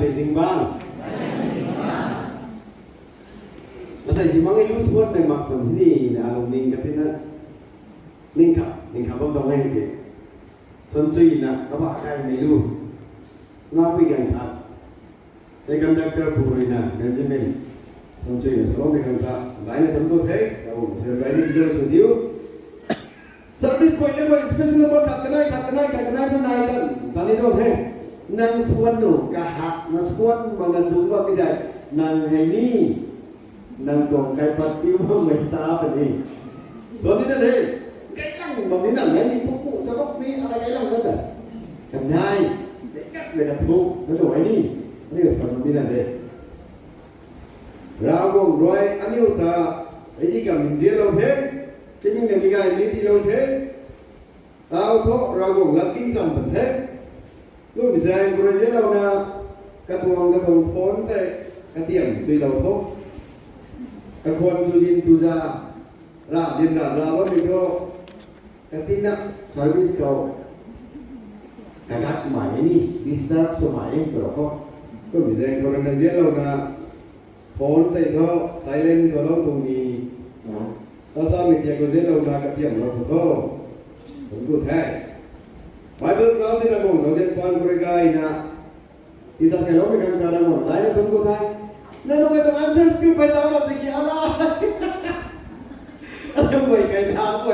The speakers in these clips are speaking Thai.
về dinh vang nó sẽ chỉ mang cái lúc suốt này mặc quần thế này là lòng ninh cái thế đó ninh khắp không đồng hay gì xuân truy nè các bạn cái này luôn nó bị gần thật cái conductor phụ rồi nè gần như mình xuân truy là số này gần thật lại là chúng tôi thấy giờ cái này giờ số điếu service point level special level khát cái này thế này là tao đi đâu thế năng xuân nổ cả hạt năng xuân mà ngân đúng vào cái này năng hay ni năng trồng cây bát tiêu mà người ta phải đi xuân thế này cái lăng mà đến nào đấy đi phục vụ cho bác sĩอะไรcái lăng đó rồi cầm nhai để cắt về đặt thu nó đổ ấy điนี่ก็สำคัญที่นั่นเลยเราก็รวยอันนี้อุตส่าห์ไอ้ที่กับมินเจียเราเท่จะยิ่งอย่างนี้ไงนี่ที่เราเท่เราเพราะเราก็รักกิ้งสัมผัสเท่ลูกมิเซนบริเวณเรานะกระทรวงฟ้อนแต่กระเทียมสุยเราทุกกระควรจุจินจุจาราจินราลาวมิโกกระตินักสายวิสเขากระกัดหมายนี่ดิสตาร์สมัยตัวเขาก็มิเซนคนนั้นเสียเรานะฟ้อนแต่เขาไซเลนเขาเราตรงนี้ถ้าสามีเจ้าก็เสียเรานะกระเทียมเราทุกสมบูรณ์แท้ Bible class in a month, I said, "Paul Kurigay na ita kayo may kangkara mo." Lain na tungkol tayo. Nano ka itong answer script ay tawag natin kiyala. Ano ba kay na ako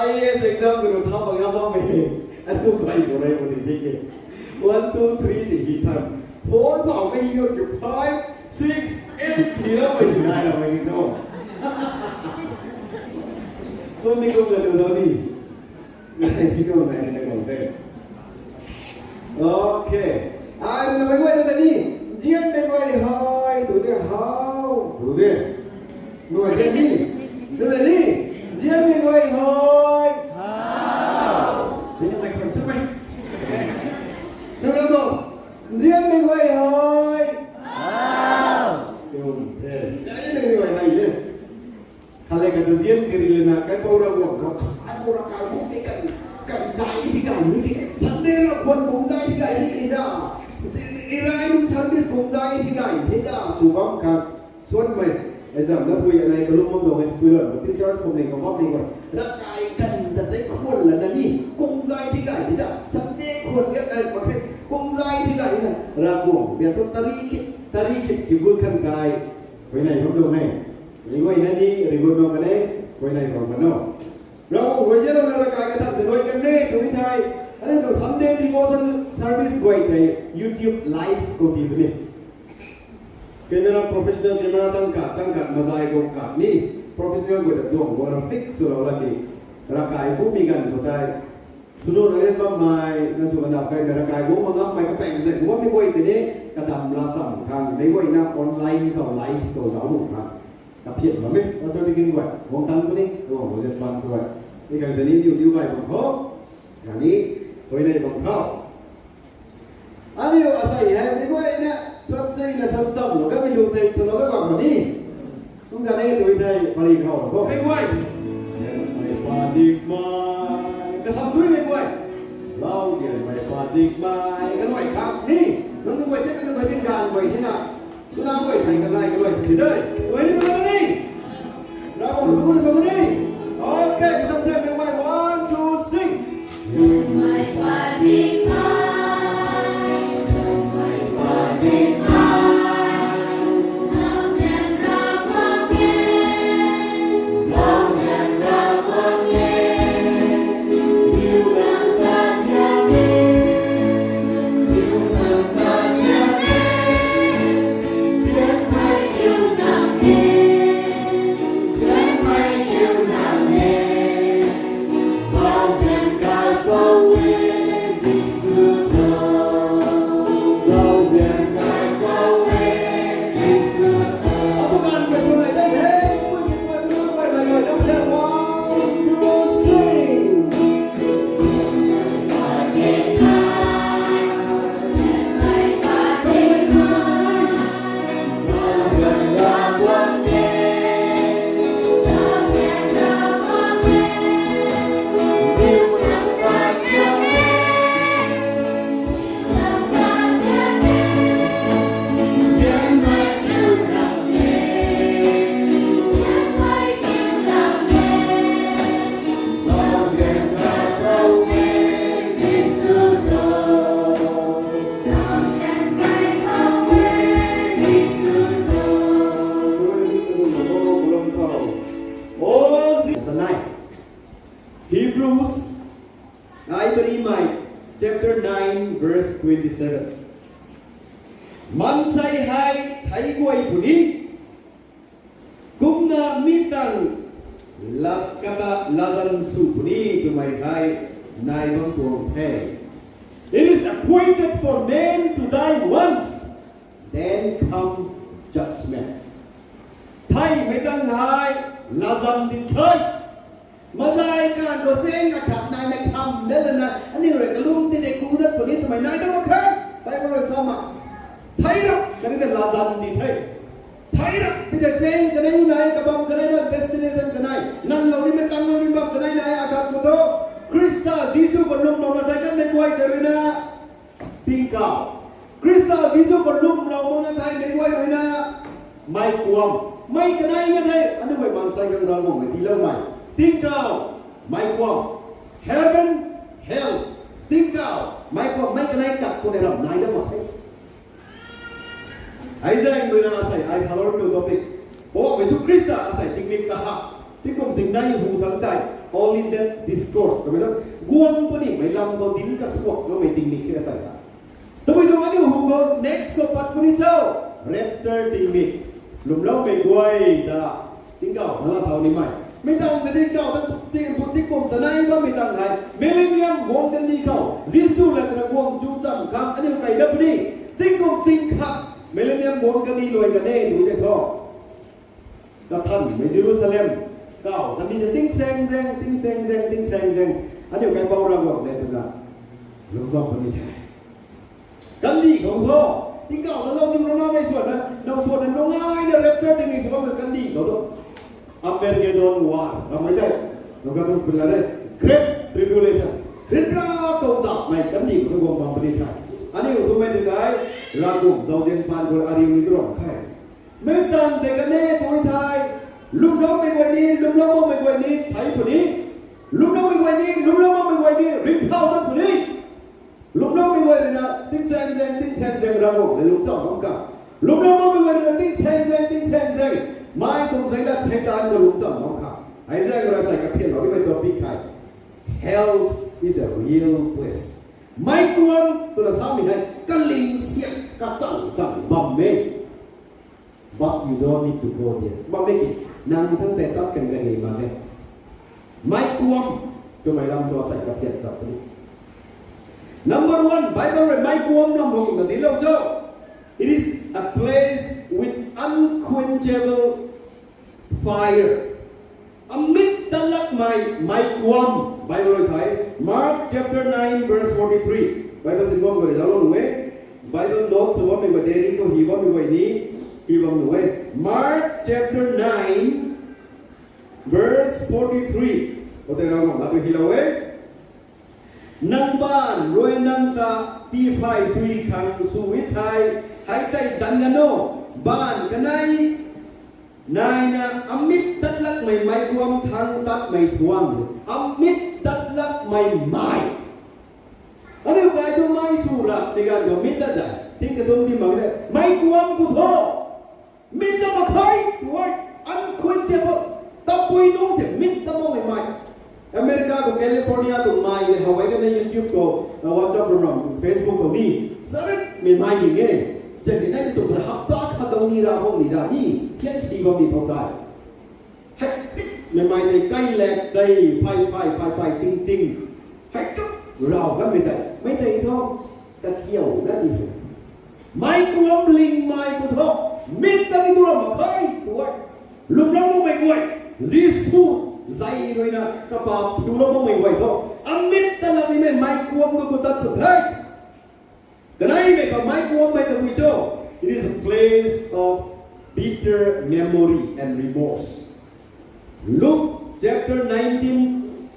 IAS exam ko nung tapang nga may. Ano ba yung kuray mo din 1, 2, 3, hihitan. 4 pa ako may hiyot yung 5, 6, 8. Hindi na may sinaya may ito. Kung hindi ko gano'n ni. Hindi ko na Okay. Ai nói quay ra đi. Giết bên quay hơi, đủ đi hao, đủ đi. Nuôi cái đi. Đưa đi. Giết bên quay hơi. Hao. Thế nhưng mày còn sức mày. Được không? Giết bên quay hơi. Hao. Chùm thế. Đấy là người này đi. Kali kata giết cái gì là cái câu đâu của câu ra cao cũng cái cảnh dài thì cảnh như thế. Sẵn đây là quân cũng dài thì cảnh như thế nào. Irai service cũng dài thì cảnh thế nào. Tù vong cả suốt mày. Bây giờ nó vui này có lúc mong đồ mình quy luật một tí cho cùng này có vóc đi rồi. Đã cài cần thật đấy khuôn là nó đi. Cũng dài thì cảnh thế nào. Sẵn đây khuôn cái này mà cái cũng dài thì cảnh này. Ra buồn bây giờ tôi ta đi cái quân khăn cài. Với này không đồ này. Những người này đi rồi quân đồ cái đấy. Với này còn vấn đâu. Rồi với chế độ là cài cái thật thì nói cái này tôi thấy anh ấy có Sunday devotion service quay cái YouTube live của TV này. Camera professional camera tăng cả mà dài gồm cả ní professional của được dùng gọi là fix rồi là gì là cái cũng bị gần của tay chúng tôi nói lên bấm mày nó chụp ảnh cái là cái cũng mà ngắm mày có bèn dệt cũngไม่quay từ đấy cái tầm là sẵn khang đấy quay na online cầu live cầu giáo dục mà tập hiện lắm ấy nó cho đi kinh vậy vòng tăng cái đấy đúng không dệt bằng vậy thì cái này điều vậy bằng khó cái này tôi đây bằng khó anh yêu asai hay đấy quay nè xuất dây là sâm trầm nó các mình dùng tay cho nó các bạn đi không cần đây tụi đây và đi khẩu có cái quay mày và đi mai cái sâm túi mày quay lâu tiền mày và đi mai cái loại khác đi nó cứ quay thế nó quay thiên đàn quay thế nào chúng ta quay thành cái này cái quay thì đây quay đi quay đi ra còn túi nó đi ok cái sâm xem cái quay 1, 2, 3 mày và đi mai Hãy subscribe I believe my chapter 9 verse 27 มันใส่ให้ไทยกวยผู้นี้กุมนามิตังลักกะตะลาซันสุผู้นี้ก็ไม่ให้นายบังตัวแท้ It is appointed for men to die once then come judgment ไทยไม่ตั้งหายลาซันดิเคยมาใส่การก็เซ็งนะครับนายไม่ทำเด้อนะอันนี้เลยกระลุ่มที่เด็กกูนั่นตัวนี้ทำไมนายต้องมาครับไปก็เลยซ้อมมาไทยนะก็ได้แต่ลาซันดิเคยไทยนะที่จะเซ็งกันได้ยังไงกับบังกันได้นะ destination กันได้นั่นเรานี่ไม่ตั้งเราไม่บังกันได้นะอาการกูโตคริสต์จีซูคนลุ่มเราใส่กันไม่ไหวกันเลยนะพิงก้าคริสต์จีซูคนลุ่มเราไม่ไทยไม่ไหวเลยนะไม่กลัวไม่กันได้ยังไงอันนี้ไม่มันใส่กันเราไม่ที่เล่าไม่Think out, my God. Heaven, hell. Think out, my God. ไม่กันไหนกับคนในเรานายจะบอกให้ไอ้เจ้าเมื่อนั้นอาศัยไอ้ทารกตัวปิดบอกว่าสุคริสต์อาศัยทิ้งนิกะฮะที่คนสิ่งนั้นหูทั้งใจ all in that discourse ก็ไม่ต้องกวนปนิไม่ลำก็ดิ้นก็สวกก็ไม่ทิ้งนิกที่อาศัยกันตัวไปตรงนั้นที่หูก็ next ก็ปัดปนิเจ้า rapture ทิ้งนิกลุมเล่าไปกวยแต่ทิ้งเก่านั่นละเท่านี้ไหมไม่ต้องจะได้เก่าแต่ที่พุทธิกรมสนายก็ไม่ต้องไงเมเลเนียมวงกันดีเขายิสูและตะวงจูจำครับอันนี้ไปแบบนี้ที่กรมสิงครับเมเลเนียมวงกันดีรวยกันแน่ดูแต่ท้อกับท่านในเยรูซาเล็มเก่าท่านนี้จะติ้งแซงแซงติ้งแซงแซงติ้งแซงแซงอันนี้การเบาเราบอกเลยทุกท่านลุกล้อคนนี้กันดีของพ่อที่เก่าเราอยู่ตรงนั้นในส่วนนั้นเราส่วนนั้นตรงง่ายเนี่ยเล็บเจ้าที่มีส่วนเป็นกันดีเขาต้องArmageddon war เราไม่ได้เราก็ต้องเป็นอะไร Great Tribulation เรื่องราวตัวตัดไม่กันดีก็ต้องวางปฏิทินอันนี้ก็ไม่ได้รากุมเราเจนพานคนอาริมิตรองใครไม่ตันแต่กันแน่ตัวไทยลุงน้องไม่วันนี้ลุงน้องไม่วันนี้ไทยคนนี้ลุงน้องไม่วันนี้ลุงน้องไม่วันนี้ริบเท้าตั้งคนนี้ลุงน้องไม่วันนี้นะติ้งแซงแซงติ้งแซงแซงรากุมเลยลุงเจ้าของกันลุงน้องไม่วันนี้นะติ้งแซงแซงติ้งแซงแซงไม่ต้องใส่ละเทตานก็รู้จักน้องครับไอ้เจ้าก็ใส่กับเพียงเราที่เป็นตัวปีกไข่ Hell is a real place ไม่กลัวตัวละสามมีให้กลิงเสียกระจังจังบัมเม่ but you don't need to go there บัมเม่กี่นางทั้งแต่ตั้งกันกันเองมาเลยไม่กลัวตัวไม่ลำตัวใส่กับเพียงสับนี้ Number one Bible ไม่กลัวลำลงกันที่เราเจอ It is a place with unquenchable fire อมิตรลักไม่กวม Bible ใช้ Mark chapter 9 verse 43 Bible สิ่งว่าเราลงไว้ Bible notes ว่าไม่ว่าเดรี่ก็ฮีว่าไม่ว่านี้ฮีว่าหนูไว้ Mark chapter 9 verse 43ก็แต่เราบอกเราไปฮีเราไว้นังบ้านรวยนังตาตีไพ่สุยขังสุวิไทยหายใจดังกันโนบ้านกันไหนนายนะอมิตรดัดลักไม่ไม่รวมทางตัดไม่สวงอมิตรดัดลักไม่ไม่อันนี้ไปดูไม่สู้ละที่การก็มิตรดัดทิ้งกระตุ้นที่มาเลยไม่รวมกุโธมิตรมาใครตัวอันควรจะบอกตะปุยน้องเสียมิตรตะมองไม่ไม่อเมริกากับแคลิฟอร์เนียตัวไม่เลยฮาวายกันในยูทูบก็วอทส์แอปโปรแกรมเฟซบุ๊กก็มีสารไม่ไม่ยังไงjadi nanti tu berhafta kata ni rahong ni dah ni kian si bami pokai hai memang ni kai lek dai pai sing sing hai tu rau kanไม่ได้ท้องตะเกียวนั่นนี่ไม่กวมลิงไม่กุทองมิตรนี่ตัวมาเคยตัวลุมล้มไม่กวยยิสูใจด้วยนะกระเป๋าดูล้มไม่กวยท้องอมิตรแต่ละนี่ไม่กวมก็ตัดตัวเฮ้ยKenapa kalau mai kuam mai tu itu? It is a place of bitter memory and remorse. Luke chapter 19,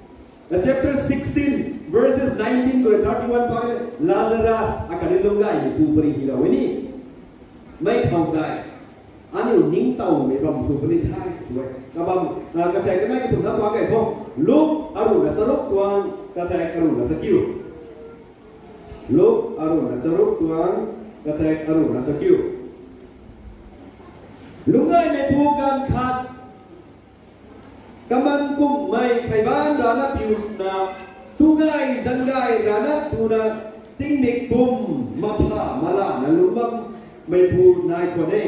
chapter 16, verses 19 to 31 pakai Lazarus akan dilunggai itu beri hilau ini. Mai tahu tak? Anu ning tahu memang superi thai. Kabam kata kenapa itu tak pakai tu? Luke aru nasaruk tuan kata aru nasakiu. Luke arun na charuk tuan katek arun na chakiu lungai me pukan khat kaman kum mai khai ban da na piu na tu gai zangai tu na ting nik bum ma tha ma la na lu bam mai pu nai ko ne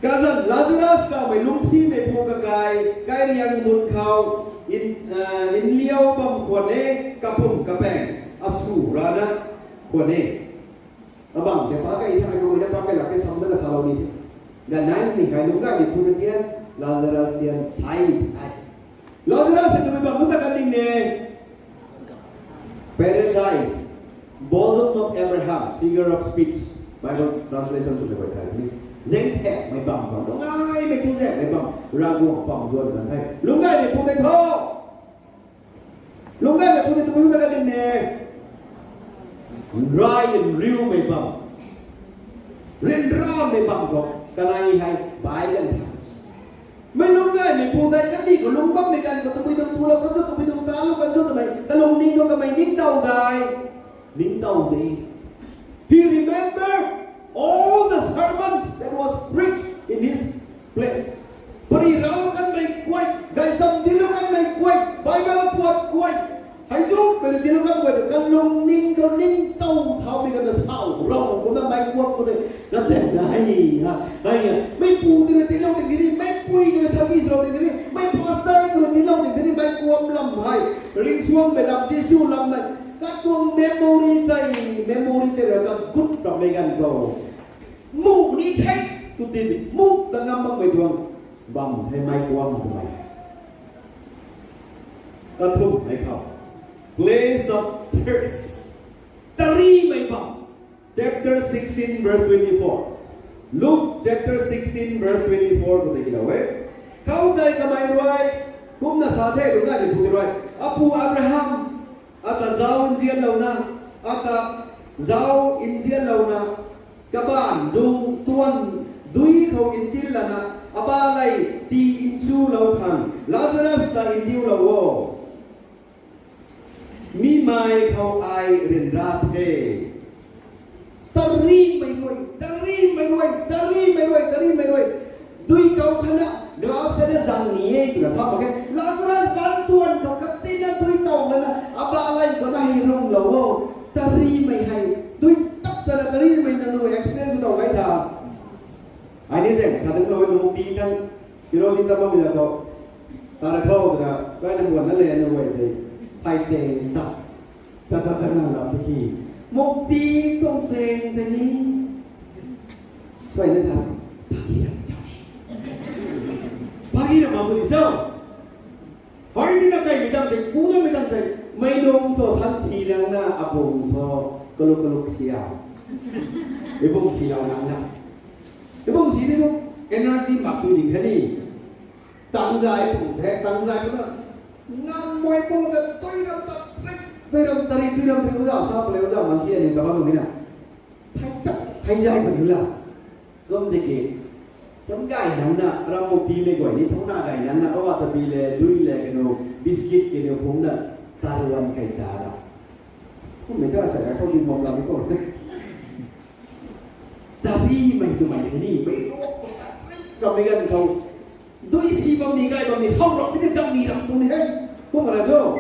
ka zan Lazarus ka mai lung si mai pu ka kai riang mun khau in liao bam ko ne ka pum ka peng asu rana ko ne abang te pa kai tha ko ne pa kai la kai sam na sa lo ni dan nai ni kai lung ka ni pu tian Lazarus tian thai Lazarus itu memang muka kanding ne paradise bosom of Abraham figure of speech Bible translation sudah berkata ini zeng thẹ mày bằng vào đúng ai mày chú rẻ mày bằng ra guồng bằng rồi là thay lúc này mày phụ tay thô lúc này mày phụ tay thô muka kanding ne Ryan riu mày bằng rin ra mày bằng rồi cái này hay bài lênไม่รู้ได้ไม่พูดได้ก็ดีก็ลุงปั๊บในการก็ต้องไปตรงตัวเราก็ต้องไปตรงตาเราก็ต้องทำไมแต่ลุงนิ่งก็ทำไมนิ่งเต่าได้นิ่งเต่าดี He remembered all the sermons that was preached in his place พอดีเรากันไม่กวยได้สัมดีเรากันไม่กวยไปมาปวดกวยให้ยุบไปดีเรากันกวยแต่กันลุงนิ่งก็นิ่งเต่าเท้าไปกันจะเศร้าเราก็ต้องไม่กวดก็เลยก็แต่ได้ฮะไม่ปูที่เราที่เราที่นี่ไม่ปุยที่เราที่เราที่นี่ไม่พาสเตอร์ที่เราที่เราที่นี่ไม่กวมลำไห้ริงช่วงไปลำเจสูลำมันก็ตัวเมมโมรีใจเราก็กุดต่อไปกันก็มูนี่ใช่ตุติมูตั้งงำบังไม่ดวงบังให้ไม่กวมทำไมกระทุ่มให้เขา place of thirst ตรีไม่บัง chapter 16 verse 24 Luke chapter 16 verse 24 ko tayo eh kau dai kamay ruai kum na sa the lu ga ni pu ruai apu Abraham ata zau injian launa ata zau injian launa kaban jung tuan dui khau intil lana abalai ti inchu lau khan Lazarus ta indiu lawo mi mai khau ai rin ra the tari mai ruai dui kau khana glass kada jang ni tu la sa ba ke Lazarus ban tuan to katti na dui tau na aba lai ko na hi rung lo wo tari mai hai dui tap tari mai na no experience to mai da ai ni se ka tu lo no ti kan you know kita mau bila kau tara kau da ra na buat na le no wei dei pai jeng ta na la ki mục ti công sen thế ní vậy nên sao bagi dah mampu disau hari ni nak kaya macam tu punya macam tu mai dong so san silang na abong so keluk siau ibong siau na ibong si tu energy maksud di sini tangjai pun tangjai pun nam mai pun dah toy dah tak Tôi đồng thì sao sao lấy ra mang chia này các bạn nào thay dài còn là gom để kể sống gài nắng nè ra một pi mấy quẩy đi thấu na gài nắng nè ở vào tập pi lệ đuôi lệ cái nô biscuit cái nô phúng nè ta luôn cày giá đó không mấy cho xảy ra không đi mong làm cái câu này ta pi mày tụi mày cái gì mấy gặp mấy gần không đuôi xì bom đi gai bom đi không gặp cái chân đi đập tung đi hết không phải là đâu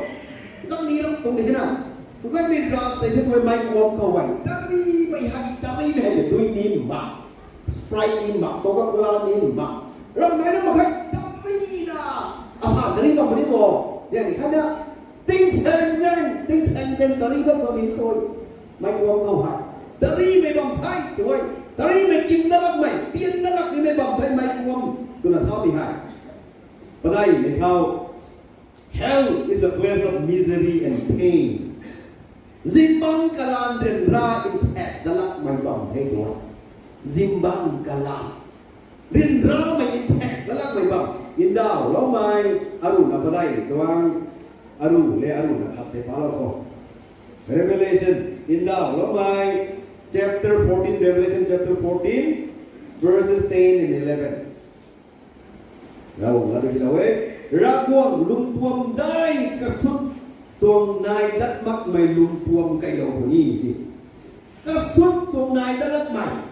ต้องนี้ต้องตรงนี้นะผมก็ไม่ทราบแต่ที่tôiไม่วงเขาไว้ตารีไม่ให้ตารีไม่ให้ด้วยนี่หมักสไปร์นี่หมักโคคาโคล่านี่หมักเราไม่ต้องมาให้ตารีนะอาหารตารีก็ไม่ได้บอกอย่างนี้นะติ้งเซนตารีก็ไม่ได้ตัวไม่วงเขาไว้ตารีไม่บังไพ่ตัวตารีไม่กินตลับไม่เปลี่ยนตลับนี่ไม่บังไพ่ไม่วงตัวน่ะชอบไม่ให้ปะได้ไม่เข้าHell is a place of misery and pain. Zimbang kalan rin ra intact dalak may bang hey doon. Zimbang kalan rin ra may intact dalak may bang. Indaw lo may aru na paday tuwang aru na kapte pala ko. Revelation indaw lo may chapter 14 Revelation chapter 14 verses 10 and 11. Raw lado hilawe Raguang lumpuam dai kasut tuang nai dat mak mai lumpuam kayo ni si kasut tuang nai dat mai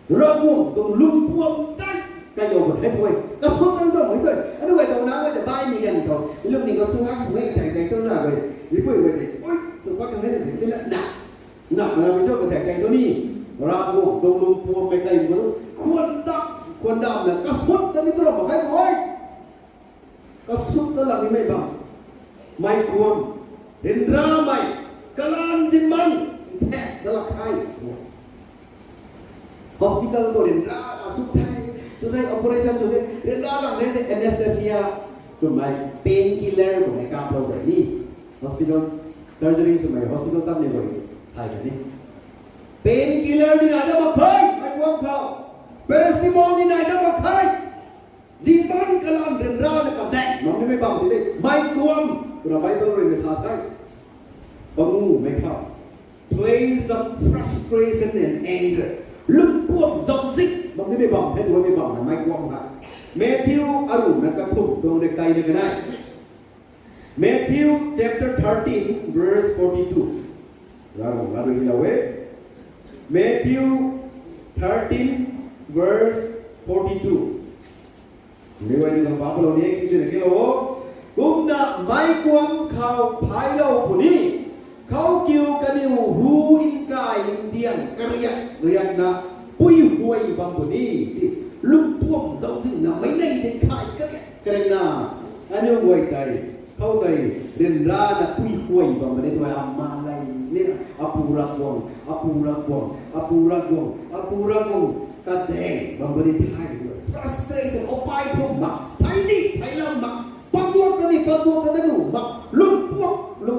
Raguang tuang lumpuam dai cái dầu một hết thôi nó không tăng đâu mấy thôi nó vậy tàu nào vậy bay mình gần thôi lúc này có xung ác mấy thằng thằng tôi là vậy vì quên vậy ôi tôi bắt cái này thì là nặng là bây giờ cái thằng thằng tôi đi ra bộ đông lung pua mấy cây mới khuôn đậm là các suất tới đi tôi làm một cái thôi các suất tới là đi mấy bằng mấy khuôn đến ra mày cái lan trên măng thế đó là khai hospital ko đến ra là suốt thay operation suốt thay đến ra là lấy anesthesia của mày painkiller của mày cam đâu vậy đi hospital surgery của mày hospital tâm này rồi thay cái đi painkiller đi này đâu mà khơi mày quăng khẩu paracetamol đi này đâu mà khơi gì bán cái lan đến ra là cầm đèn nó mới bằng thì đây mày quăng rồi mày đâu rồi người sao thay ông ngủ mày khẩu place of frustration and anger lúc cuồng dòng dích bằng cái bề bỏng thế rồi bề bỏng là mai quăng lại Matthew Arun là các thủ đồ để cày được cái này Matthew chapter 13 verse 42 ra được nhiều ấy Matthew 13 verse 42 nếu anh làm pháp luật này cái chuyện này cũng đã mai quăng khao phái lâu của điเขาคิวกันอยู่หูอินกายอินเดียนกระเรียนนะปุ้ยหวยบางคนนี่สิลูกพ่วงเจ้าสิ่งน่ะไม่ได้เด็ดขาดกันนะอันนี้หวยใจเข้าใจเรียนร้านปุ้ยหวยบางคนนี่ตัวอามาลัยเนี่ยอาปูรักวงกระแดงบางคนนี่ไทยด้วย frustration เอาไปทุ่มมาไทยนี่ไทยลำมาปักตัวกันนี่หนูมาลู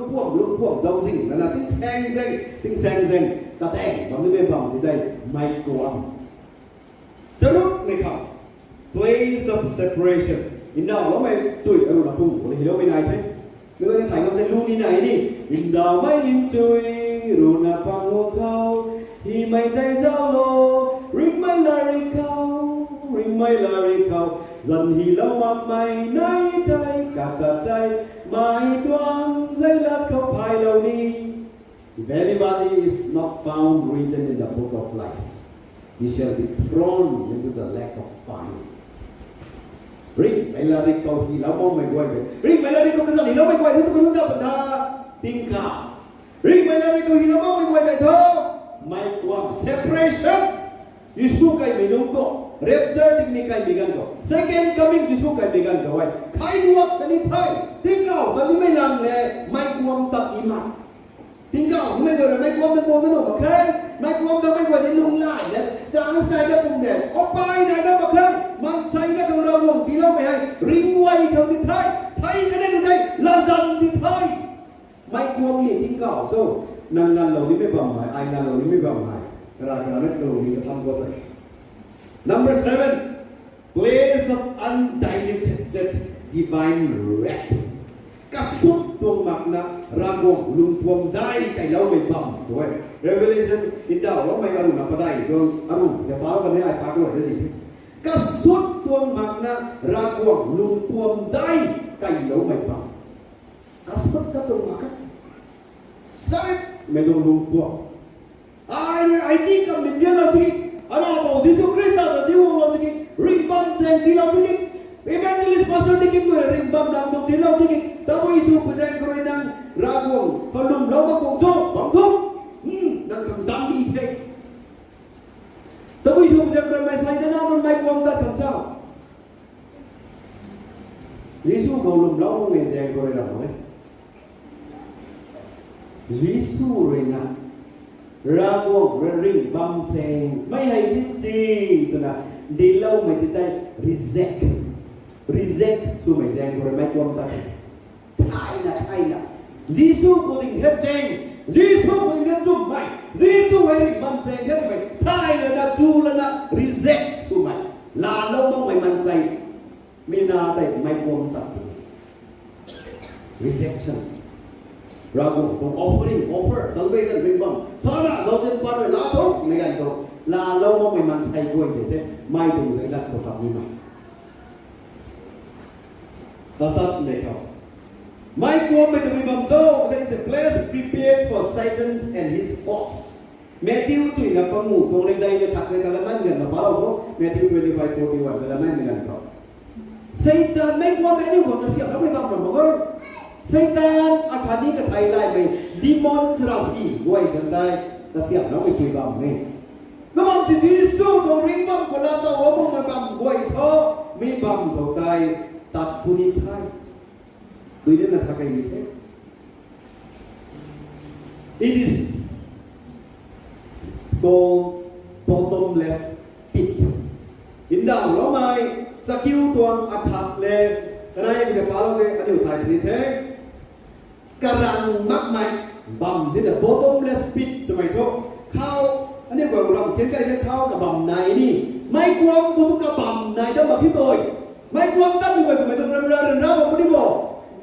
กพ่วงดาวสิ่งนั่นแหละทิ้งแซงกระแทกบางทีไม่บังที่ได้ไม่กลัวจะรู้ไหมครับ place of separation อินดาวแล้วไม่ช่วยอารมณ์พุ่งหรือเราไม่ได้ใช่เมื่อในถ่ายเขาจะรู้ที่ไหนนี่อินดาวไม่ยินช่วยรู้นะฟังหัวเขาที่ไม่ได้เจ้าโลริมไม่ลาริเขาdần hi lâu mà mày nay thay cả đây mai toan dây lát không phải lâu đi if anybody is not found written in the book of life he shall be thrown into the lake of fire ring mày là ring cầu thì lâu mong mày quay về ring mày là ring cầu cái gì lâu mày quay thì tôi lúc nào bật ra tin cả ring mày là ring cầu thì lâu mong mày quay về thôi mày quăng separation Yesus kay minungko rapture ting ni kay bigan ko second coming Yesus kay bigan ko ay khai duak kani thai tinggaw bagi may lang le may kuwam tak iman tinggaw may do may kuwam tak mo no okay may kuwam tak may kwa lung lai le jang sai da pung de o pai na da okay man sai na ko ro long ti lo mai hai ring wai thau ti thai ka dai dai la zan ti thai may kuwam ni tinggaw so nang nan lo ni me bam mai ai nan lo ni me bam mai Number 7, place of undiluted divine wrath. กระสุนตัวหมักนะรางวงลุงพวงได้ใจเราไม่ปั๊มด้วย Revelation อินดาวว่าไม่อรุณนับได้ตัวอรุณเดี๋ยวฟ้าวันนี้ไอ้ฟ้าด้วยได้สิกระสุนตัวหมักนะรางวงลุงพวงได้ใจเราไม่ปั๊มกระสุนตัวหมักใช่ไม่ต้องลุงพวงI think I'm the jealousy. I don't know. Jesus Christ is the devil of the king. Ring bam and deal of the king. Evangelist pastor the king will ring bam down to deal of the king. Tapo isu present koi nang ragong. Kalum lawa kong so bang thum. Nang kang dam di thay. Tapo isu present koi mai sai na naman mai kuang ta thang sao. Jesus kalum lawa mai present koi na naman. Jesus rin na. รางวงริงบัมเซงไม่ให้ทิศซีตัวน่ะดีเล่าไม่ได้ reject ตัวไม่แจ้งตัวไม่ควรตั้งไทยนะยิสุพูดถึงเฮ็ดเจงยิสุพูดถึงเฮ็ดจุ่มไม่ยิสุให้ริงบัมเซงเฮ็ดไม่ไทยนะจูแล้วนะ reject ตัวไม่ลาโลกไม่มั่นใจไม่น่าแต่ไม่ควรตั้ง rejection Ragu, from offering, offer, salvation, bring bang. Sana, dosen paru, la to, megan to, la lo mo may man say ko ite, may dung sa ilat ko tapni ma. Dasat lekaw. May ko may bring bang to, there is a place prepared for Satan and his hosts. Matthew จุยนะปังงูตรงเล็กใดเลยถักเลยกันแล้วนั่นเงินมาพาเราเขา Matthew 25:41กันแล้วนั่นเงินเขาไซตานไม่กลัวแม่นี่ผมจะเสียบแล้วไม่ต้องบอกว่าไซตานอาคานี้กับไทยได้ไหมดีมอนทราสีไว้กันได้จะเสียบแล้วไม่คุยบ้างไหมก็มันจะที่สู้ตรงริมบ้างคนละตัวว่ามึงมาบ้างไว้เถอะไม่บ้างตัวใจตัดผู้นี้ไทยดูนี่นะสักไอ้ยี่เท่ It is go bottomless pit อินดาวเราไม่สกิลตัวอัฐะเลยอะไรมันจะพาเราเลยอันนี้ถ่ายทีเท่กระรังมักไม่บัมที่ the bottomless pit ทำไมทุกเข้าอันนี้กว่าเราเช่นกันจะเข้ากับบัมในนี่ไม่กลัวกูกับบัมในต้องมาพี่ตัวไม่กลัวตั้งอยู่ไปไม่ต้องเริ่มเราไม่ได้บอก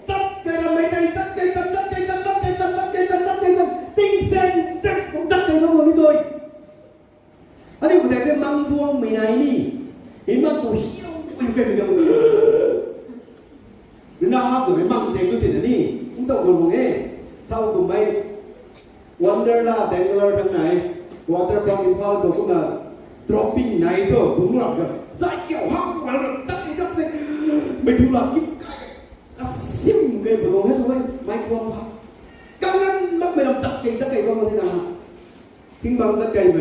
ตัดใจเราไม่ได้ตัดใจตัดใจตัดใจตัดใจตัดใจตัดติ้งเซนเจ็บผมตัดใจเราไม่ได้ตัวอันนี้กูแต่เรื่องมังฟวงไม่ไหนนี่เห็นมังกูเหี้ยวกูอยู่แค่ไม่กี่หรือหน้าห้ามตัวไม่มังเจงก็สินะนี่มึงต้องคนของเอ๊เท่าตัวไม่วันเดอร์ลาแบงเกอร์ทั้งไหนวอเตอร์บล็อกอินฟาวตัวก็มา dropping ไหนโซ่บุ้งหลับกันสายเกี่ยวห้ามวันละตั้งใจตั้งใจไม่ทุลักกิ๊บไก่กระซิ่มเกยบลงให้ด้วยไม่ควงพักกังนั้นมักไม่ลำตักเก่งตักเก่งก็มาที่นั่นทิ้งบังตักเก่งไหม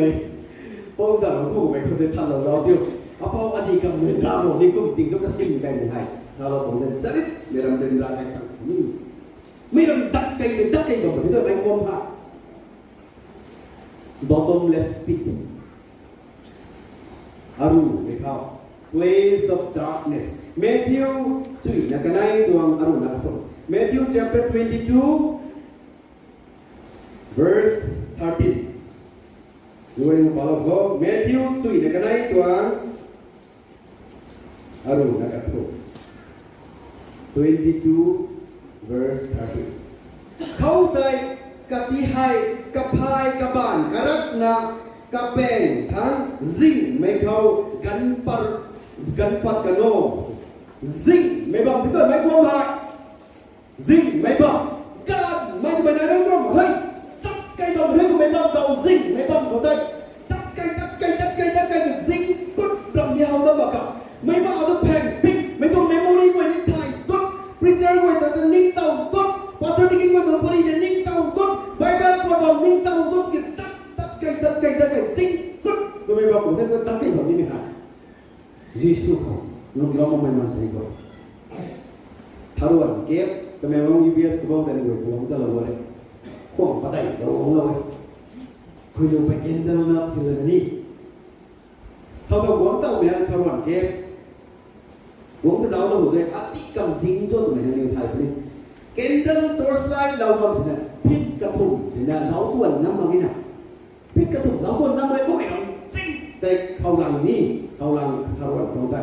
พอแต่เราพูดไปคนเดียวทันเราเดียวเอาพออดีตกับเมืองเรานี่ก็จริงก็ซิ่มเก่งไม่ให้เราผมเนี่ยสักนิดไม่ลำเป็นรายต่างนี่ไม่ลำตักเก่งตักเก่งก็มาที่นั่นไม่ควงพักbottomless pit อารูไม่เข้า place of darkness Matthew จุยนักนายดวงอารูนะครับ Matthew chapter 22 verse 13ดูให้ดูบอกว่า Matthew จุยนักนายดวงอารูนะครับ22 verse 13เขาได้กะทิให้กะพายกะบานกะรักนากะแปงทั้งซิงไม่เข้ากันปัดกันโนซิงไม่บอกพี่ตัวไม่ควงหักซิงไม่บอกกันไม่เป็นอะไรตรงเฮ้ยตัดไก่บอกเฮ้ยกูไม่บอกเราซิงไม่บอกเขาได้ตัดไก่ซิงกุดรำยาวตัวบอกกับไม่บอกเอาตัวแพงปิ๊กไม่ต้องเมมโมรี่ไว้ในไทยกุดพรีเซอร์ไว้แต่นิ่งเต่ากุดพอตอนนี้กินไว้ตัวพอดีจะนิ่งเต่ากุดใบเบิร์ดพอบอกนิ่งเต่ากุดกินตัดไก่ซิงกุดตัวไม่บอกผมได้ตัดไก่แบบนี้ไม่ขาดYesus nung lama main masih kau. Taruhan kep, kami orang UBS kau bawa dari kau, kau muda lalu ada. Kau pakai, kau orang lalu. Kau yang pakai dalam nak sila ni. Tahu kau tahu ya taruhan kep. Kau tu tahu lalu tu, hati kam sing tu tu macam ni thai ni. Candle torchlight lalu kam sini, pit katung sini tahu tuan nama ni nak. Pit katung tahu tuan nama kau yang sing. Tapi kau lang ni. เขาลังเขาหวังตรงแต่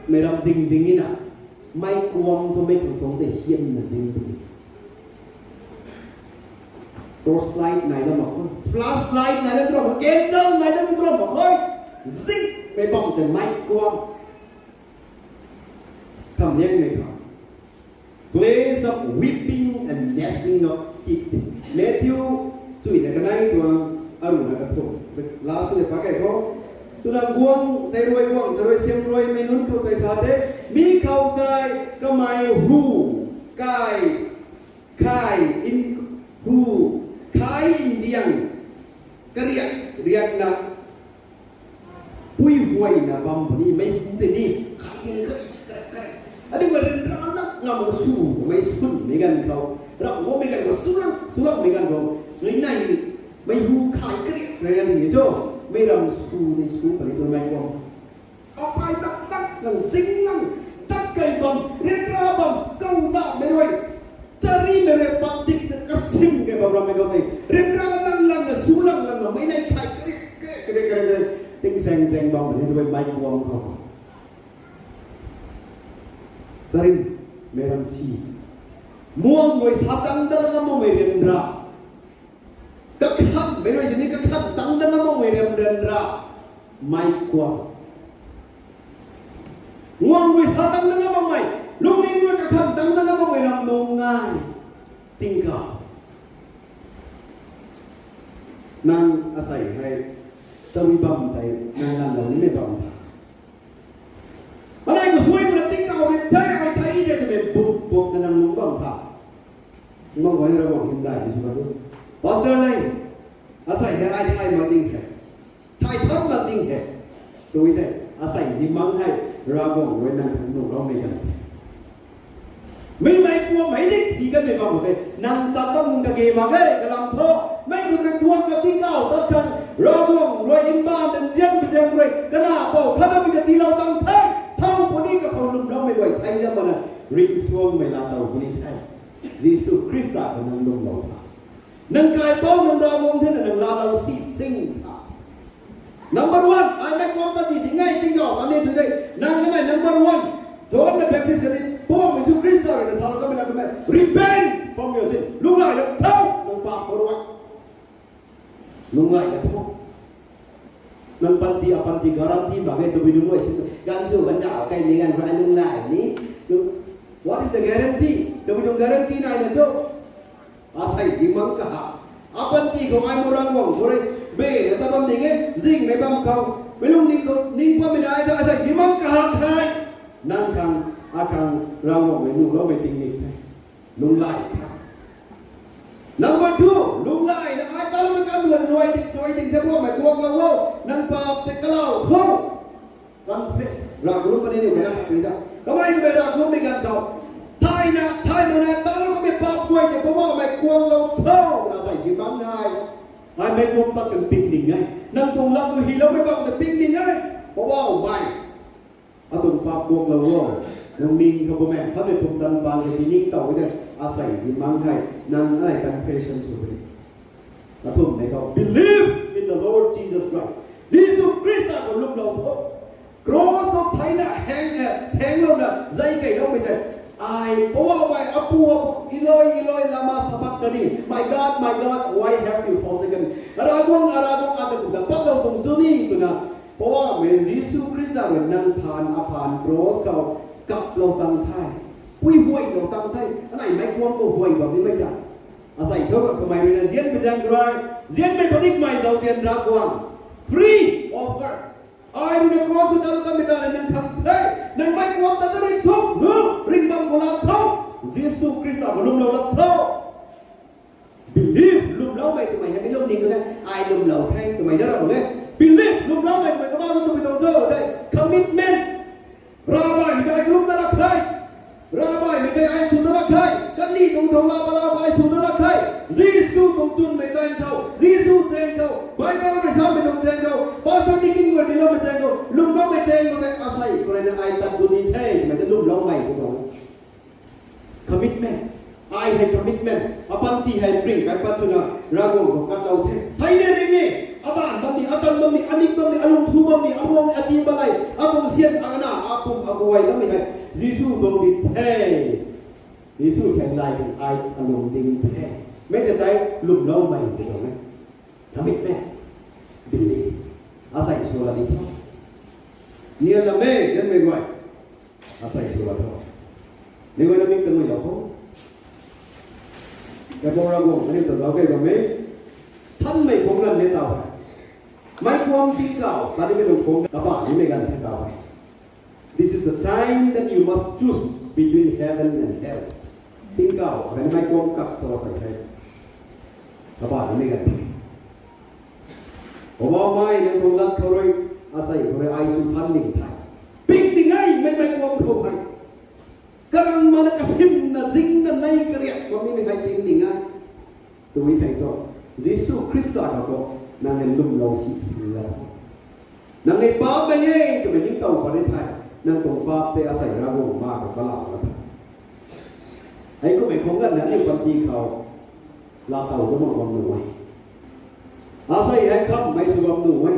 ไม่รำซิงนี่นะไม่กวงก็ไม่ถึงสงแต่เฮียนนะซิงตรงนี้ตัวสไลด์ไหนแล้วบอกว่าฟลาสไลด์ไหนแล้วบอกเกนเตอร์ไหนแล้วบอกเฮ้ยซิงไม่บอกแต่ไม่กวงคำนี้ไม่ครับ place of weeping and gnashing of teeth Matthew จุดไหนกันไหนตัวอรุณนะครับทุก last เลยพักไอ้เขาsudah buang teroi siam roi menun kau tai sate mi kau tai kamai hu kai in hu kai indiang riak na pui huai na bam ni mai te ni ada gua anak ngam su mai sun megan kau rak gua megan kau sulang megan kau nai mai hu kai riak ni joไม่รำสูในสูไปตัวแมงวงออกไปตักหลังซิงหลังตักไก่บอมเรียกราบอมเก้าตาไม่ด้วยตารีไม่เรียกปักติกกระซิงแกบอมเราไม่เข้าใจเรียกราหลังสูหลังไม่ได้ไข่ก็ได้ติ้งแซงบอมไม่ด้วยใบวงเขาสริงไม่รำซีม่วงมวยสาตังเดินมาไม่เรียนราก็ขันไม่รู้สินี่ก็ขันตั้งแต่น้ำมันไม่เรียมเดินราไม่กว่าง่วงวิสาตั้งแต่น้ำมันไม่ลุงนี่ด้วยก็ขันตั้งแต่น้ำมันไม่รำนงง่ายติงกับ นางอาศัยให้ตะวิบัมไปนางนั่นเหล่านี้ไม่บัมอะไรก็ช่วยมันติ๊กเอาไปใช้ไอ้ไทยเนี่ยจะเป็นปุ๊บปุ๊บนางมุ้งบัมผ่ามั่งไว้เราบอกหินได้ใช่ไหมลูกพอสเตอร์เลยอาศัยให้ไอ้ไทยมาดิ้งแค่ไทยทับมาดิ้งแค่ตัวนี้แต่อาศัยที่มั่งให้เราบอกไว้นางทั้งหมดเราไม่กันไม่กลัวไม่ได้สีกันไม่บัมเลยนางตัดต้องกางเกงมาแค่กระลำโตไม่คุณเป็นดวงกับที่เก้าตัดกันเราบอกรวยอินบ้านเป็นเจียงเป็นเจียงรวยก็น่าบอกถ้าเราเป็นที่เราตั้งเท่าเท่าคนนี้ก็เขาลุมเราไม่ไหวไทยแล้วมันริงสวงไม่ลาเต่าคนนี้ไทยยิสุคริสต์ก็นั่งลุมเรานังกายเป้านังราวงที่นั่งลาเราสิสิ่งnumber one ไอ้แม่ความตัดสินยังไงที่เก้าตอนนี้ถึงได้นั่งยังไง number one จอห์นเป็นแบบที่สุดพ่อยิสุคริสต์เลยสารก็เป็นอะไรกัน repent from your sin ลุงไล่แล้วเท่าลุงปากคนว่าลุงไล่แล้วเท่านั่นpanti apanti garanti bagai tu bidung wei situ gansu banjau kai dengan rai lung lai ni what is the guarantee tu bidung guarantee nai na jo asai dimang ka apanti ko ai murang wong sore be ta bam ning e jing mai bam kau belum ning ko ning pa me dai ja asai dimang ka thai nan kang akang rang wong me nu lo me ting ni lung lai number two ลุงไล่นะไอ้ตาลุงกันรวยจอยจริงแค่ว่าไม่กลัวเราว่านั่นปาเตกเล่าเขากันเฟสรักรู้ประเด็นนี้ไม่ได้ไม่ได้ทำไมไม่รักรู้ไม่กันเขาไทยนะไทยมันนะตาลุงก็ไม่ปากกล้วยแต่เพราะว่าไม่กลัวเราเขาเราใส่กี่บังไงไอ้ไม่กลัวตัดกันปิ้งดิ่งไงนั่งตรงรับตัวฮีเราไม่บังแต่ปิ้งดิ่งไงเพราะว่าไม่เอาตรงปากกลัวเราว่าน้องมิงเขาบอกแม่ถ้าเป็นผมดันบางทีนิ่งต่อไม่ได้อาศัยที่มังไทยนั่งอะไรกันเฟชั่นสุดเลยแล้วผมในเขา believe in the Lord Jesus Christ ยิสุคริสต์ก็ลุกเราทุกโกรธไทยนะแหงเรานะใจไก่เราไม่ได้ไอ้เพราะว่าไปอปูอีลอยลามาสับกันนี่ my God why have you forsaken อาราบงอาตะกุดปักเราตรงจุดนี้กูนะเพราะว่าเหมือนยิสุคริสต์เนี่ยนั่งผ่านโกรธเขากับเราตั้งไทยปุ้ยห่วยเราตั้งไทยอันไหนไม่ควรก็ห่วยแบบนี้ไม่ได้อาศัยเขากับทำไมเรียนเรียนไปยังไงเรียนไม่ปฏิบัติไม่เราเรียนรักวัน free offer ไอ้ดูในครอสก็ตั้งไม่ได้นั่งทำได้นั่งไม่ควรตั้งได้ทุกเรื่องริมบังโบราณทุกยิสุคริสต์มาลุมเราละทุก believe ลุมเราไม่ทำไมให้ไม่ลุมนิ่งเลยไอ้ลุมเราให้ทำไมได้เราเนี่ย believe ลุมเราไม่ทำไมก็มาต้องไปต้องเจอได้ commitment ราบายไม่ได้ลุมตะลักใครราบายไม่ได้ไอ้สุดตะลักใครกันนี่ตรงทองลาบลาไอ้สุดตะลักใครยิสุตรงจุนไม่ได้เขายิสุเจงเขาไบเบิลไม่ซ้ำไม่ต้องเจงเขาพอสุดที่กินวันนี้เราไม่เจงเขาลุมเราไม่เจงเขาแต่อาศัยคนนั้นไอ้ตัดดุนี่เท่มันจะลุมเราไม่ถูกไหม commitment ไอ้ให้ commitment อปันตีให้ bring ไปปัจจุบันเราโง่กับเราเท่ไทยเนี่ยนี่อาบ้านบางทีอาจารย์บางทีอันนี้บางทีอารมณ์ทูบางทีอารมณ์อาชีพอะไรอาตงเสียนอางนาอาปุ่มอาบวยแล้วไม่ได้ยิสุบางทีเท่ยิสุแข็งแรงไอ้อารมณ์ดิ่งเท่ไม่แต่ใจลุมเราไม่ถูกไหมทำให้แม่บิลลี่อาศัยชัวร์ดีที่เนี่ยละแม่ยังไม่ไหวอาศัยชัวร์เท่านี่ก็จะมีกันไม่หรอกแต่พอเราบอกอันนี้ตัวเราแค่ก็ไม่ท่านไม่คงกันในเตาไม่ความที่เก่าตอนนี้ไม่ต้องคงกระบะนี่ไม่กันในเตา This is the time that you must choose between heaven and hell ที่เก่าอะไรไม่ความกับตัวใส่ใจกระบะนี่ไม่กันผมว่าไม่เนี่ยคงรักเขาเลยอาศัยเขาเลยไอสุพรรณหนึ่งไทยปิ๊กติงไงไม่ความเขาไปกำลังมันกระซิบนั่นซิงนั่นในกระเรียกว่าไม่ใครปิ๊กติงไงตัวนี้ใครก็ยิสุคริสต์ก็นั่งในลุ่มเราสีเสือนั่งในป่าไปเองก็เป็นยิ่งโตกว่าในไทยนั่งตรงป่าไปอาศัยระบบมากกว่าเราแล้วไอ้ก็ไม่คงกันนะในความดีเขาลาเต่าก็มองความหน่วยอาศัยให้คำไม่สวมหน่วย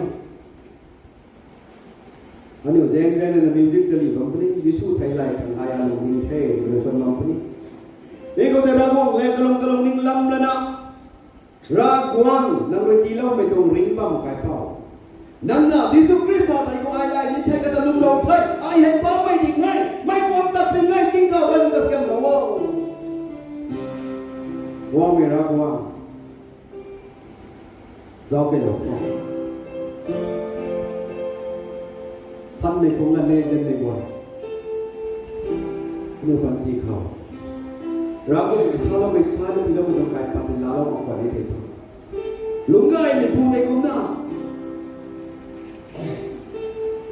อันนี้เจงในมิวสิกเกลีผมนี่ยิสุไทยไลท์ทางไทยอันนี้เท่โดยส่วนน้องคนนี้นี่ก็จะระบบเล่นกลงนิ่งลำแล้วนะรักวังนั่งเวทีเราไม่ต้องริงบ้างใครเป่านั่นน่ะยิสุคริสต์ไอ้ก็ไอ้นี่เทกันตะลุมเราเฮ้ยไอ้ให้ป้าไม่ดีไงไม่ความตัดเป็นไงกินข้าวกันก็เสียงเราวังไม่รักวัง giao cái đầu thân này cũng là nơi dân này ngoài như bạn đi khảo ra cái sao nó bị phá nó thì đâu mình cái bạn mình lao vào quản lý thế thôi lúc này mình thu này cũng nào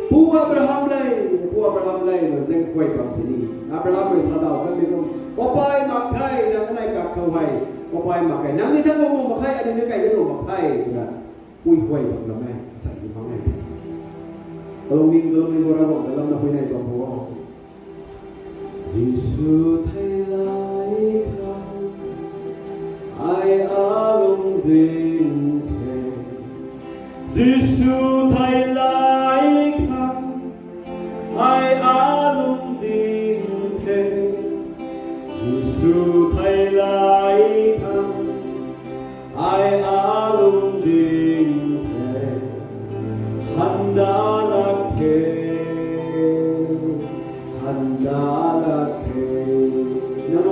Pu Abraham lay nó deng quay bằng gì đi Abraham mới sao đâu cái mình không có bài mặc thay là cái này cả khâu hay có bài mặc cái nắng đi theo mông mặc thay anh đi cái cái đồ mặc thay là ui quay bằng là mẹ sai cái món này kalau mình orang orang dalam nak này bằng hoa Giêsu thay lại khăn ai alung đình thề Giêsu thay lại khăn ai alung đình thề Giêsu thay lại khăn ai alung đình thề Hắn đã là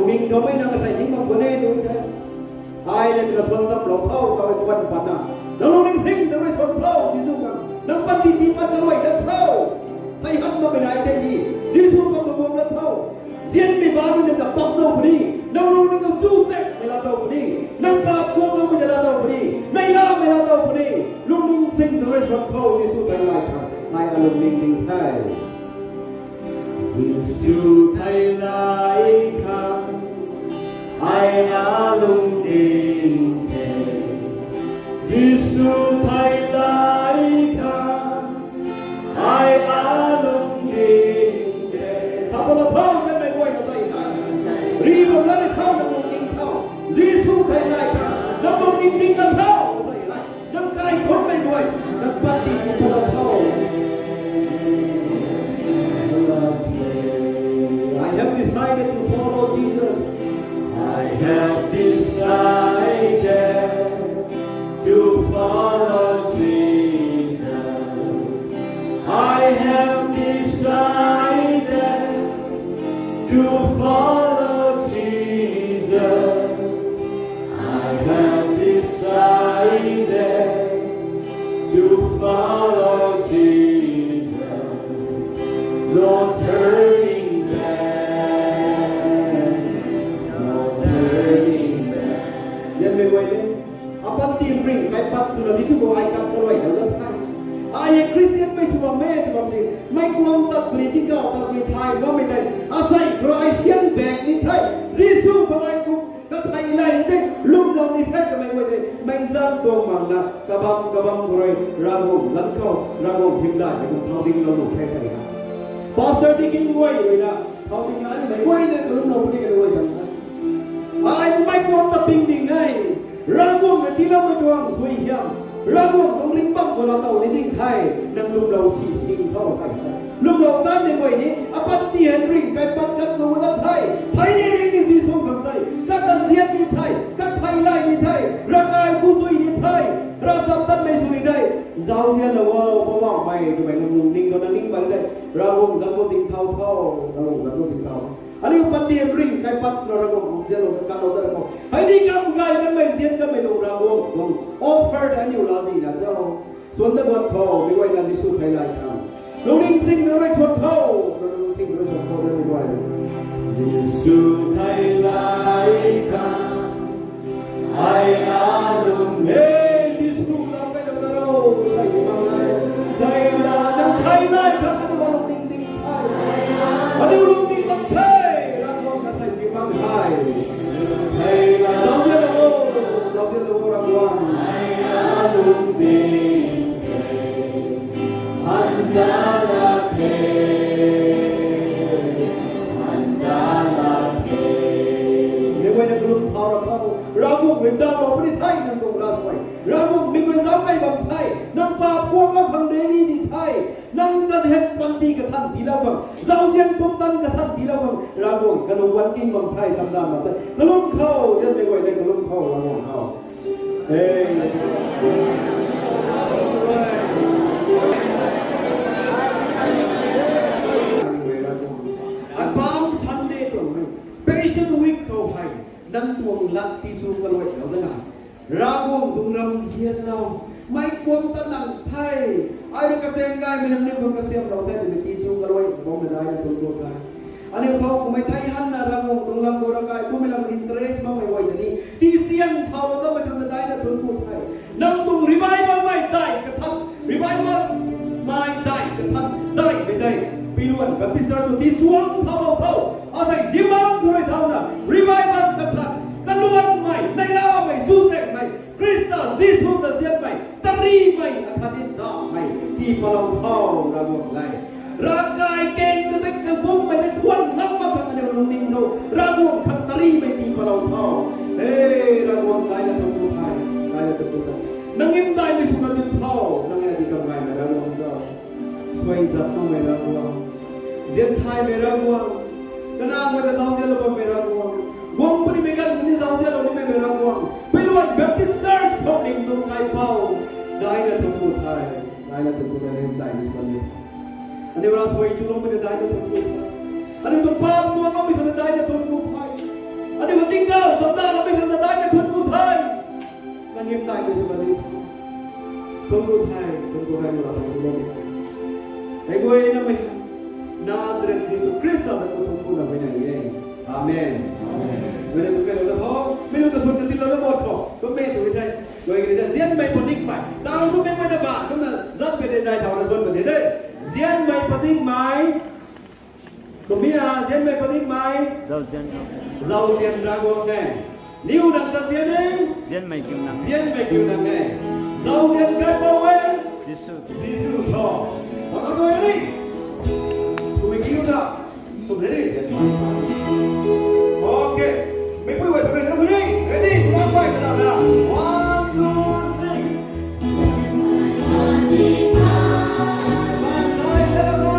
mình có mấy năm sai những mong vấn đề đối thế ai là cái phần tập lỗ thâu cho cái phần phần nào nó mình sinh nó mới phần thâu Giêsu rằng nó bắt đi bắt nó vậy đất thâu thầy hắn mà bên này thế gì Giêsu không được buông đất thâu riêng bị bao nhiêu là bọc đầu đi đâu nó có chu dẹp mày là đầu đi năm ba cuồng nó mới là đầu đi mày là đầu đi lúc mình sinh nó mới phần thâu Giêsu thay lại thằng ai là mình thay Giêsu thay lại khăn ai alung đình thề Giêsu thay lại khăn ai alung đình thề sao nó thâu cái này quay nó dậy này ri vào nó thâu nó một kinh thâu Giêsu thay lại khăn nó một kinh thâu nó dậy lại nó cái khốn này quay nó bắt đi cái nó thâu I have decided to follow Jesus. I have decided to follow Jesus. I have decided to follow Jesus. I have decided to follow Jesus. No turning back. No turning back. Nhân về quay lên. Apa tim ring kai pat tu nanti semua ai kat terway dah tak. Ai Christian mai semua meh tu bang mai kuam tak beli tiga tak beli thai no mai dai. Asai kalau ai siang bag ni thai. Yesus pakai ku kat thai lain dai. Lum lom ni thai mai quay dai. Mai zam dong mang na kabam roi rangom lan kau rangom him dai ku thau ding lo thai sai ha. Pastor dikin quay rồi nè, thau ding ai mai quay dai ku lum lom ni ka quay dai. Ai mai kuam tak ping ding ai. Rangom là tí lâu mới đoan suy hiểm Rangom trong linh bắc của nó tàu đến đỉnh thai nâng lúc đầu xì xinh thao phải lúc đầu tan đến quầy ní bắt tiền rình cái bắt cắt lũ đất thai thầy đi rình đi gì xuống cầm thầy các tân diệt đi thầy các thầy lại đi thầy ra cài cu duy đi thầy ra sắp tân mê xuống đi thầy giáo diệt là wow có bảo mày tụi mày lùng ninh nó ninh bằng đây Rangom dẫn vô tình thao Rangom dẫn vô tình thao Ani upat dia bring kai pat ragong jelo kalau ragong. Hai di kam gai kan mai zian kan mai dong ragong. Offer dan you lazi na jao. Suan ta buat kau mi wai na di su kai lai kam. Loning sing na rai chot kau. Loning sing na chot kau mi wai. Giêsu thay lai kam. Ai alum me Giêsu na kai dong daro. Thay lai kam ko loning ding thai. Ani loning ding thai. Thầy là giáo viên lô ràng hoàng Thầy đã luôn tình thầy Hắn đã là thầy Nếu quay được luôn thao ra thao Ra buộc mình đau vào cái thầy nằm cùng ra xoay Ra buộc mình mới giáo ngay bằng thầy Nâng bà buông ở bằng đế đi thầy Nâng tân hết văn ti cả thân tí lao bằng Giáo viên bông tân cả thân tí lao bằng Ra buộc cả nông văn kinh bằng thầy xăm đàm mà tân Cả lúc khâu Dân này quay đây cả lúc khâu là buộc khâu Ê Palm Sunday rồi Passion Week cầu hành Nâng tuồng lặng tí xuống và loại kéo ra nào Ra buông tung râm diên lâu ไม่ควรตั้งนั่งไทยไอ้เรื่องเกษตรกายไม่นำเรื่องเกษตรเราไทยเป็นที่สูงกระโดดบ้องได้ในตัวตัวกันอันนี้เขาไม่ไทยหันหน้ารำวงตรงลำโบราณกายกูไม่ลำอินเทรสมาไม่ไหวจะนี่ที่เสียงเขาเราต้องไปทำได้ในตัวตัวไทยนั่งตรงรีไวมันไม่ได้กระทับรีไวมันไม่ได้กระทับได้ไม่ได้ปีล้วนแบบที่สระตัวที่สวงเขาเอาใส่ยิ้มมองด้วยเท่านั้นรีไวมันกระทับกันล้วนไม่ในลาวไม่สู้แสงไม่คริสต์ซีซูตะเสียนไม่ตรีไม่อาคาดินดาไม่ที่พลังเท่าระวงไรร่างกายเก่งจะได้กระพุ่งไปในทวนน้ำมาพังในลงดินโนระวงคันตรีไม่ที่พลังเท่าเฮ้ระวงไรจะทำสุดท้ายไรจะเป็นตัวนั่งยิ้มได้ไม่สุดมันเท่านั่งแอดีกำไรไม่ระวงเจ้าสวยจับต้องไม่ระวงเย็นไทยไม่ระวงกระนาไม่จะเศร้าเสียลงไม่ระวงวงปนิมิกันนี่เศร้าเสียลงไม่ระวงไม่ล้วนแบบที่เซิร์ชพบดิ่งตรงไกลเป้าได้จะทำสุดท้ายได้จะทำสุดท้ายได้ไม่สุดมันอันนี้เวลาสวยจุลไม่ได้จะทำสุดอันนี้ตัวภาพมัวก็ไม่ทำได้จะทำสุดท้ายอันนี้วันที่เก้าสัปดาห์เราไม่ทำได้จะทำสุดท้ายนั่งยิ้มได้ไม่สุดมันทำสุดท้ายเวลาทำสุดมันไอ้กูเองนะไม่นาตรัสยิสุคริสต์เราต้องทำสุดไม่ได้ยังอาเมนไม่ได้ต้องการเราท้อไม่รู้จะสุดจะติดเราจะหมดพอก็ไม่ถูกใจโดยการเสียนไม่ปฏิบัติดาวทุกไม่ได้บ้าก็มันจัดไปในใจเท่านั้นส่วนประเทศได้เสียนไม่ปฏิบัติก็มีอะไรเสียนไม่ปฏิบัติเราเสียนรักวงไงนิ้วดังจะเสียนเองเสียนไม่คิวนังไงเราเสียนใครบอกเว้ยจิสุท้อเอาตัวนี้กูไม่คิวนะตัวนี้โอเคไม่พูดไว้ทำไมนะคุณนี่เฮ้ยคุณมาไปกันแล้วนะ one two three มาหน่อยแล้วมา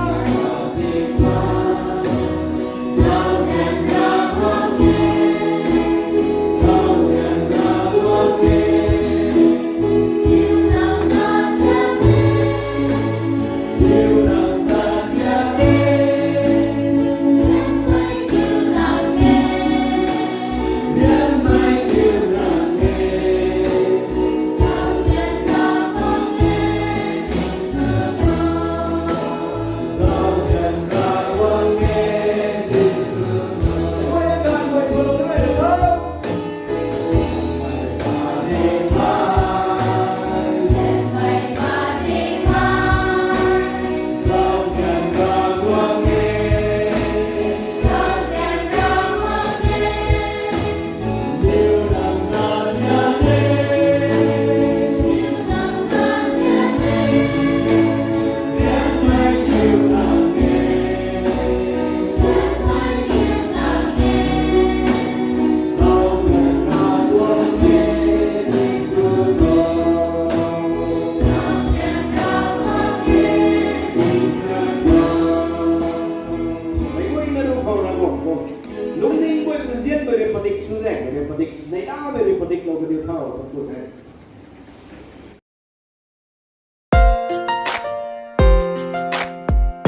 ในอ้าวไม่ได้ปฏิกิริยาเราก็เดียวเท่ากับตัวแทน